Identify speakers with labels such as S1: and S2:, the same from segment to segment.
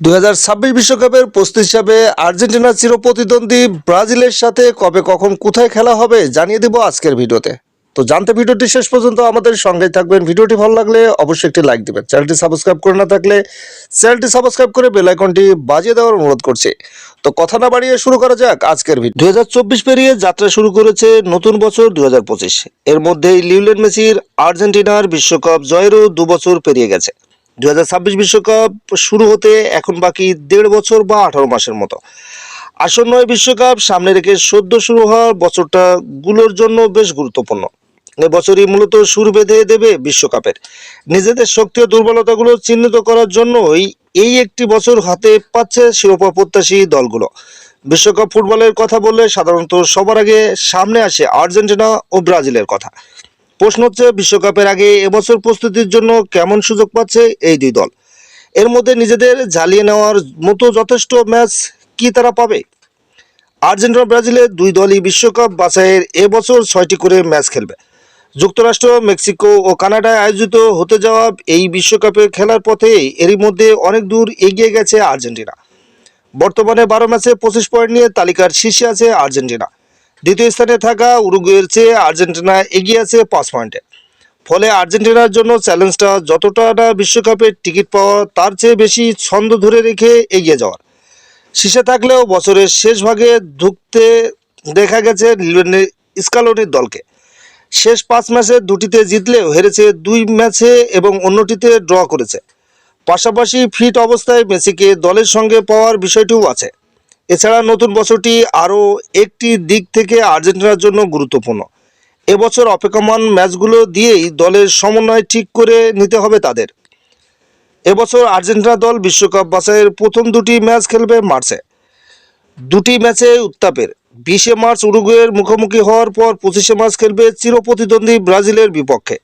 S1: 2026 বিশ্বকাপের প্রস্তুতি হিসাবে আর্জেন্টিনার চিরপ্রতিদ্বন্দ্বী ব্রাজিলের সাথে কবে কখন কোথায় খেলা হবে জানিয়ে দেব আজকের ভিডিওতে। তো জানতে ভিডিওটি শেষ পর্যন্ত আমাদের সঙ্গেই থাকবেন। ভিডিওটি ভালো লাগলে অবশ্যই একটি লাইক দিবেন। চ্যানেলটি সাবস্ক্রাইব করে না থাকলে চ্যানেলটি সাবস্ক্রাইব করে বেল আইকনটি বাজিয়ে দেওয়ার অনুরোধ করছি। তো কথা না বাড়িয়ে শুরু করা যাক আজকের ভিডিও। 2024 পেরিয়ে যাত্রা শুরু করেছে নতুন বছর 2025। এর মধ্যেই লিওনেল মেসির আর্জেন্টিনার বিশ্বকাপ জয়েরও 2 বছর পেরিয়ে গেছে। 2026 বিশ্বকাপ শুরু হতে এখন বাকি 1.5 বছর বা 18 মাসের মতো। আসন্ন এই বিশ্বকাপ সামনে রেখে সদ্য শুরু হওয়ার বছরটা গুলোর জন্য বেশ গুরুত্বপূর্ণ। এবছরই মূলত সুর বেঁধে দেবে বিশ্বকাপের। নিজেদের শক্তি ও দুর্বলতাগুলো চিহ্নিত করার জন্যই এই একটি বছর হাতে পাচ্ছে শিরোপা প্রত্যাশী দলগুলো। বিশ্বকাপ ফুটবলের কথা বললে সাধারণত সবার আগে সামনে আসে আর্জেন্টিনা ও ব্রাজিলের কথা। প্রশ্ন হচ্ছে, বিশ্বকাপের আগে এবছর প্রস্তুতির জন্য কেমন সুযোগ পাচ্ছে এই দুই দল? এর মধ্যে নিজেদের ঝালিয়ে নেওয়ার মতো যথেষ্ট ম্যাচ কি তারা পাবে? আর্জেন্টিনা ব্রাজিলের দুই দলই বিশ্বকাপ বাছাইয়ের এবছর 6টি করে ম্যাচ খেলবে। যুক্তরাষ্ট্র, মেক্সিকো ও কানাডায় আয়োজিত হতে যাওয়া এই বিশ্বকাপে খেলার পথে এরই মধ্যে অনেক দূর এগিয়ে গেছে আর্জেন্টিনা। বর্তমানে 12 ম্যাচে 25 পয়েন্ট নিয়ে তালিকার শীর্ষে আছে আর্জেন্টিনা। দ্বিতীয় স্থানে থাকা উরুগুয়ের চেয়ে আর্জেন্টিনা এগিয়ে আছে 5 পয়েন্টে। ফলে আর্জেন্টিনার জন্য চ্যালেঞ্জটা যতটা না বিশ্বকাপের টিকিট পাওয়া, তার চেয়ে বেশি ছন্দ ধরে রেখে এগিয়ে যাওয়ার। শীর্ষে থাকলেও বছরের শেষ ভাগে ধুঁকতে দেখা গেছে লিওনেল স্কালোনির দলকে। শেষ 5 ম্যাচে 2টিতে জিতলেও হেরেছে 2 ম্যাচে এবং অন্যটিতে ড্র করেছে। পাশাপাশি ফিট অবস্থায় মেসিকে দলের সঙ্গে পাওয়ার বিষয়টিও আছে। এছাড়া নতুন বছরটি আরও একটি দিক থেকে আর্জেন্টিনার জন্য গুরুত্বপূর্ণ। এবছর অপেক্ষমান ম্যাচগুলো দিয়েই দলের সমন্বয় ঠিক করে নিতে হবে তাদের। এবছর আর্জেন্টিনা দল বিশ্বকাপ বাছাইয়ের প্রথম 2টি ম্যাচ খেলবে মার্চে। 2টি ম্যাচে উত্তাপের। 20 মার্চ উরুগুয়ের মুখোমুখি হওয়ার পর 25 মার্চ খেলবে চিরপ্রতিদ্বন্দ্বী ব্রাজিলের বিপক্ষে।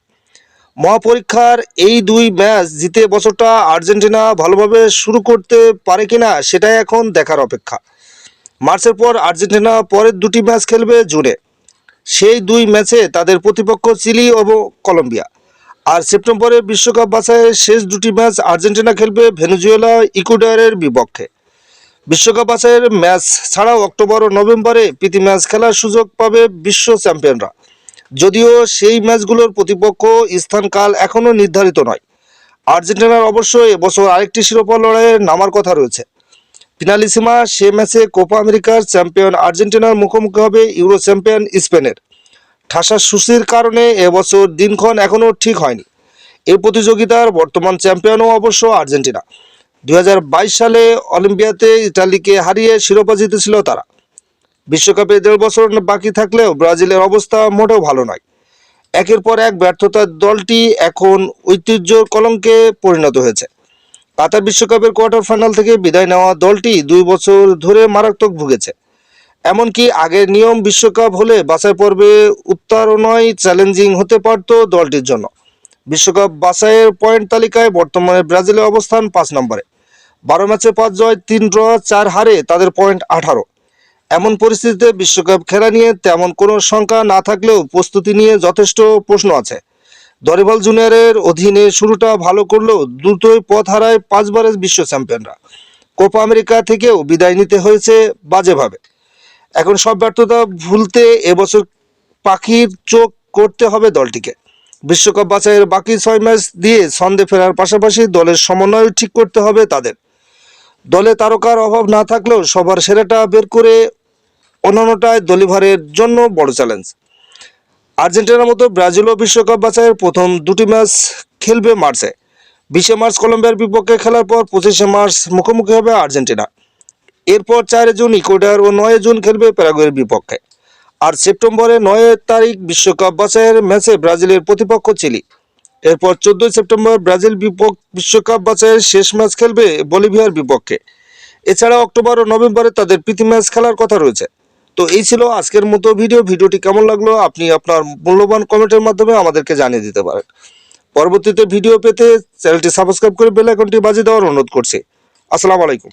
S1: মহাপরীক্ষার এই 2 ম্যাচ জিতে বছরটা আর্জেন্টিনা ভালোভাবে শুরু করতে পারে কিনা সেটাই এখন দেখার অপেক্ষা। মার্চের পর আর্জেন্টিনা পরের 2টি ম্যাচ খেলবে জুনে। সেই 2 ম্যাচে তাদের প্রতিপক্ষ চিলি ও কলম্বিয়া। আর সেপ্টেম্বরে বিশ্বকাপ বাছাইয়ের শেষ 2টি ম্যাচ আর্জেন্টিনা খেলবে ভেনেজুয়েলা, ইকুয়েডরের বিপক্ষে। বিশ্বকাপ বাছাইয়ের ম্যাচ ছাড়াও অক্টোবর ও নভেম্বরে প্রীতি ম্যাচ খেলার সুযোগ পাবে বিশ্ব চ্যাম্পিয়নরা। যদিও সেই ম্যাচগুলোর প্রতিপক্ষ স্থানকাল এখনও নির্ধারিত নয়। আর্জেন্টিনার অবশ্য এবছর আরেকটি শিরোপা লড়াইয়ে নামার কথা রয়েছে। ফিনালিসিমা, সে ম্যাচে কোপা আমেরিকার চ্যাম্পিয়ন আর্জেন্টিনার মুখোমুখি হবে ইউরো চ্যাম্পিয়ন স্পেনের। ঠাসা সুসির কারণে এবছর দিনক্ষণ এখনও ঠিক হয়নি। এই প্রতিযোগিতার বর্তমান চ্যাম্পিয়নও অবশ্য আর্জেন্টিনা। 2022 সালে অলিম্পিয়াতে ইতালিকে হারিয়ে শিরোপা জিতেছিল তারা। বিশ্বকাপে 1.5 বছর বাকি থাকলেও ব্রাজিলের অবস্থা মোটেও ভালো নয়। একের পর এক ব্যর্থতার দলটি এখন ঐতিহ্যর কলঙ্কে পরিণত হয়েছে। কাতার বিশ্বকাপের কোয়ার্টার ফাইনাল থেকে বিদায় নেওয়া দলটি 2 বছর ধরে মারাত্মক ভুগেছে। এমনকি আগের নিয়ম বিশ্বকাপ হলে বাছাই পর্বে উত্তরণই চ্যালেঞ্জিং হতে পারত দলটির জন্য। বিশ্বকাপ বাছাইয়ের পয়েন্ট তালিকায় বর্তমানে ব্রাজিলের অবস্থান 5 নম্বরে। 12 ম্যাচে 5 জয়, 3 ড্র, 4 হারে তাদের পয়েন্ট 18। এমন পরিস্থিতিতে বিশ্বকাপ খেলা নিয়ে তেমন কোনো শঙ্কা না থাকলেও প্রস্তুতি নিয়ে যথেষ্ট প্রশ্ন আছে। দরিভাল জুনিয়রের অধীনে শুরুটা ভালো করলেও দ্রুতই পথ হারায় 5 বারের বিশ্ব চ্যাম্পিয়নরা। কোপা আমেরিকা থেকেও বিদায় নিতে হয়েছে বাজেভাবে। এখন সব ব্যর্থতা ভুলতে এবছর পাখির চোখ করতে হবে দলটিকে। বিশ্বকাপ বাছাইয়ের বাকি 6 ম্যাচ দিয়ে ছন্দে ফেরার পাশাপাশি দলের সমন্বয় ঠিক করতে হবে তাদের। দলে তারকার অভাব না থাকলেও সবার সেরাটা বের করে অন্যান্যটায় দলিভারের জন্য বড় চ্যালেঞ্জ। আর্জেন্টিনার মতো ব্রাজিলও বিশ্বকাপ বাছাইয়ের প্রথম 2টি ম্যাচ খেলবে মার্চে। 20 মার্চ কলম্বিয়ার বিপক্ষে খেলার পর 25 মার্চ মুখোমুখি হবে আর্জেন্টিনা। এরপর 4 জুন ইকুয়েডর ও 9 জুন খেলবে প্যারাগুয়ের বিপক্ষে। আর সেপ্টেম্বরে 9 তারিখ বিশ্বকাপ বাছাইয়ের ম্যাচে ব্রাজিলের প্রতিপক্ষ চিলি। এরপর 14 সেপ্টেম্বর ব্রাজিল বিশ্বকাপ বাছাইয়ের শেষ ম্যাচ খেলবে বলিভিয়ার বিপক্ষে। এছাড়া অক্টোবর ও নভেম্বরে তাদের প্রীতি ম্যাচ খেলার কথা রয়েছে। তো এই ছিল আজকের মতো ভিডিওটি কেমন লাগলো আপনি আপনার মূল্যবান কমেন্টের মাধ্যমে আমাদেরকে জানিয়ে দিতে পারেন। পরবর্তীতে ভিডিও পেতে চ্যানেলটি সাবস্ক্রাইব করে বেল আইকনটি বাজিয়ে দেওয়ার অনুরোধ করছি। আসসালামু আলাইকুম।